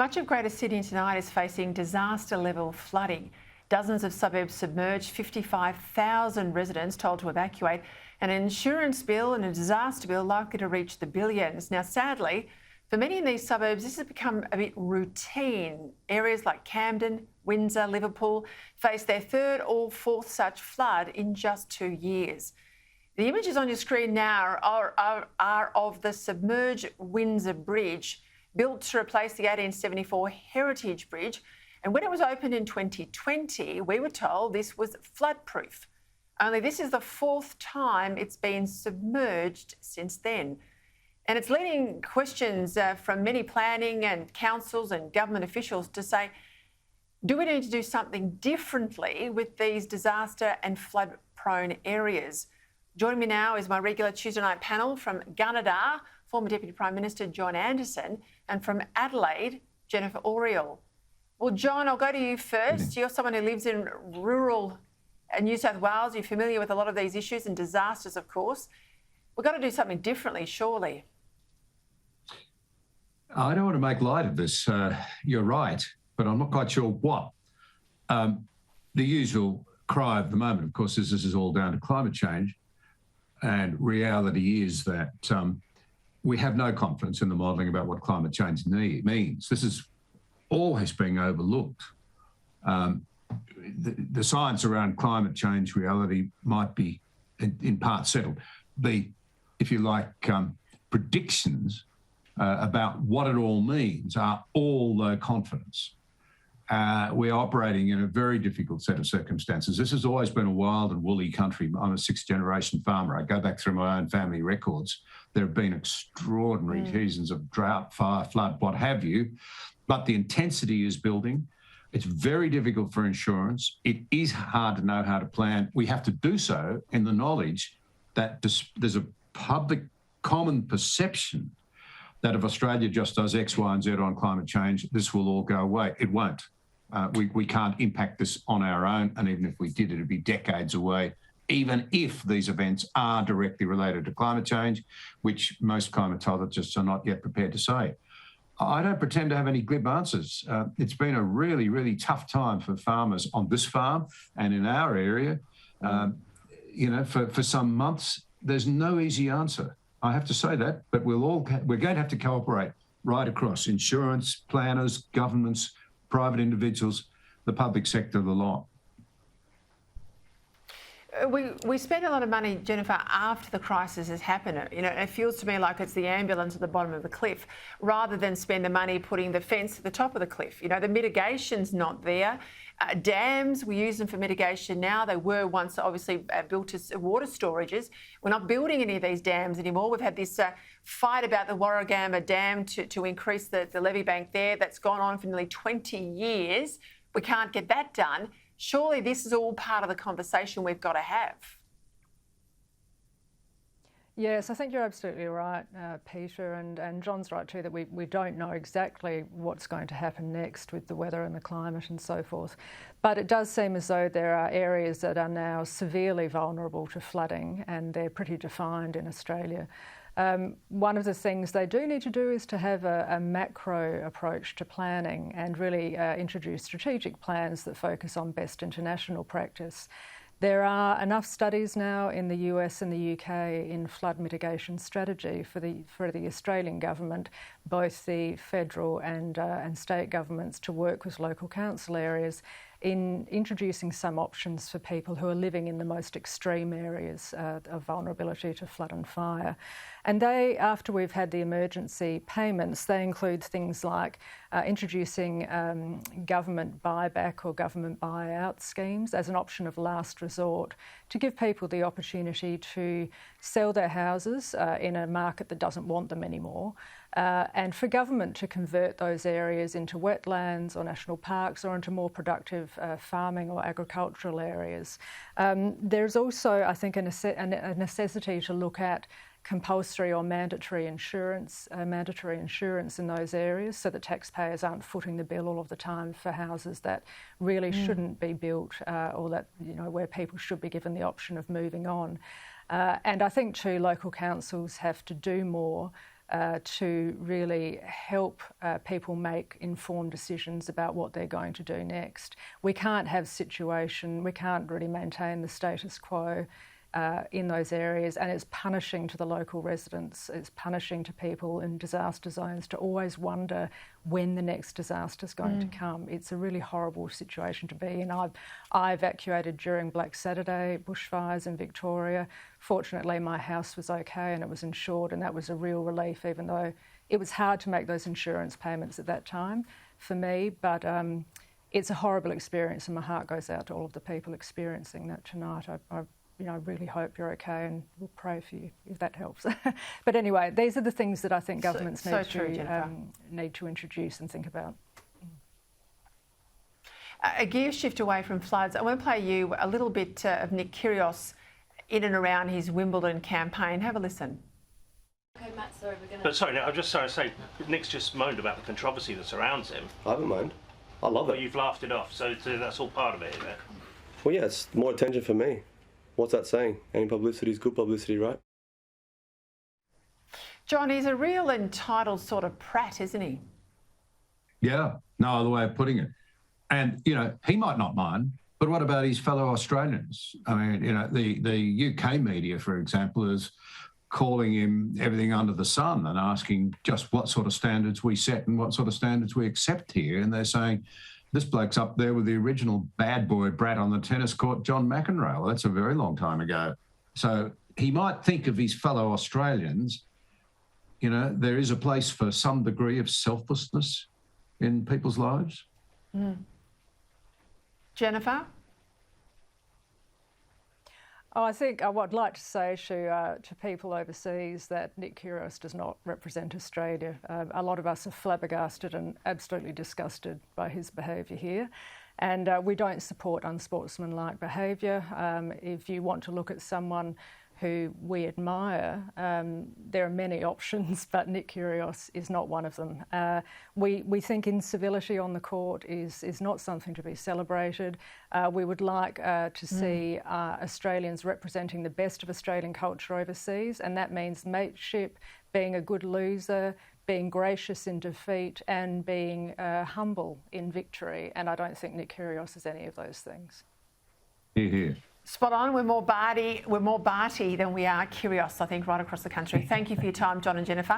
Much of Greater Sydney tonight is facing disaster-level flooding. Dozens of suburbs submerged, 55,000 residents told to evacuate, and an insurance bill and a disaster bill likely to reach the billions. Now, sadly, for many in these suburbs, this has become a bit routine. Areas like Camden, Windsor, Liverpool face their third or fourth such flood in just 2 years. The images on your screen now are of the submerged Windsor Bridge, built to replace the 1874 Heritage Bridge. And when it was opened in 2020, we were told this was floodproof. Only this is the fourth time it's been submerged since then. And it's leading questions from many planning and councils and government officials to say, do we need to do something differently with these disaster and flood-prone areas? Joining me now is my regular Tuesday night panel from Gunnedah, former Deputy Prime Minister John Anderson, and from Adelaide, Jennifer Oriel. Well, John, I'll go to you first. You're someone who lives in rural New South Wales. You're familiar with a lot of these issues and disasters, of course. We've got to do something differently, surely. I don't want to make light of this. You're right, but I'm not quite sure what. The usual cry of the moment, of course, is this is all down to climate change. And reality is that we have no confidence in the modelling about what climate change means. This is always being overlooked. The science around climate change reality might be in part settled. The, if you like, predictions about what it all means are all low confidence. We're operating in a very difficult set of circumstances. This has always been a wild and woolly country. I'm a sixth-generation farmer. I go back through my own family records. There have been extraordinary seasons of drought, fire, flood, what have you, but the intensity is building. It's very difficult for insurance. It is hard to know how to plan. We have to do so in the knowledge that there's a public common perception that if Australia just does X, Y, and Z on climate change, this will all go away. It won't. We can't impact this on our own, and even if we did, it'd be decades away, even if these events are directly related to climate change, which most climatologists are not yet prepared to say. I don't pretend to have any glib answers. It's been a really, really tough time for farmers on this farm and in our area. For some months, there's no easy answer. I have to say that, but we're going to have to cooperate right across: insurance, planners, governments, private individuals, the public sector, the lot. We spend a lot of money, Jennifer, after the crisis has happened. You know, it feels to me like it's the ambulance at the bottom of the cliff, rather than spend the money putting the fence at the top of the cliff. You know, the mitigation's not there. Dams, we use them for mitigation now. They were once obviously built as water storages. We're not building any of these dams anymore. We've had this fight about the Warragamba Dam to increase the levee bank there. That's gone on for nearly 20 years. We can't get that done. Surely this is all part of the conversation we've got to have. Yes, I think you're absolutely right, Peter, and John's right too, that we don't know exactly what's going to happen next with the weather and the climate and so forth. But it does seem as though there are areas that are now severely vulnerable to flooding, and they're pretty defined in Australia. One of the things they do need to do is to have a macro approach to planning and really introduce strategic plans that focus on best international practice. There are enough studies now in the US and the UK in flood mitigation strategy for the Australian government, both the federal and state governments, to work with local council areas in introducing some options for people who are living in the most extreme areas of vulnerability to flood and fire. And they, after we've had the emergency payments, they include things like introducing government buyback or government buyout schemes as an option of last resort to give people the opportunity to sell their houses in a market that doesn't want them anymore, and for government to convert those areas into wetlands or national parks or into more productive farming or agricultural areas. There's also, I think, a necessity to look at compulsory or mandatory insurance in those areas, so that taxpayers aren't footing the bill all of the time for houses that really shouldn't be built, or that, you know, where people should be given the option of moving on. And I think too, local councils have to do more to really help people make informed decisions about what they're going to do next. We can't we can't really maintain the status quo in those areas, and it's punishing to the local residents, it's punishing to people in disaster zones to always wonder when the next disaster is going to come. It's a really horrible situation to be in. I evacuated during Black Saturday bushfires in Victoria. Fortunately, my house was okay and it was insured, and that was a real relief, even though it was hard to make those insurance payments at that time for me. But it's a horrible experience, and my heart goes out to all of the people experiencing that tonight. I really hope you're okay, and we'll pray for you if that helps. But anyway, these are the things that I think governments need to introduce and think about. A gear shift away from floods. I want to play you a little bit of Nick Kyrgios in and around his Wimbledon campaign. Have a listen. Okay, Matt, sorry, we're going to... But sorry, I'm just sorry to say, Nick's just moaned about the controversy that surrounds him. I haven't moaned. I love it. Well, you've laughed it off, so that's all part of it, isn't it? Well, yeah, it's more attention for me. What's that saying? Any publicity is good publicity, right? John, he's a real entitled sort of prat, isn't he? Yeah, no other way of putting it. And, he might not mind, but what about his fellow Australians? I mean, the UK media, for example, is calling him everything under the sun and asking just what sort of standards we set and what sort of standards we accept here. And they're saying, this bloke's up there with the original bad boy brat on the tennis court, John McEnroe. Well, that's a very long time ago. So he might think of his fellow Australians. There is a place for some degree of selflessness in people's lives. Jennifer? I think what I'd like to say to people overseas that Nick Kyrgios does not represent Australia. A lot of us are flabbergasted and absolutely disgusted by his behaviour here. And we don't support unsportsmanlike behaviour. If you want to look at someone who we admire, there are many options, but Nick Kyrgios is not one of them. We think incivility on the court is not something to be celebrated. We would like to see Australians representing the best of Australian culture overseas, and that means mateship, being a good loser, being gracious in defeat, and being humble in victory. And I don't think Nick Kyrgios is any of those things. Hear, hear. Spot on. We're more Barty than we are Kyrgios, I think, right across the country. Thank you for your time, John and Jennifer.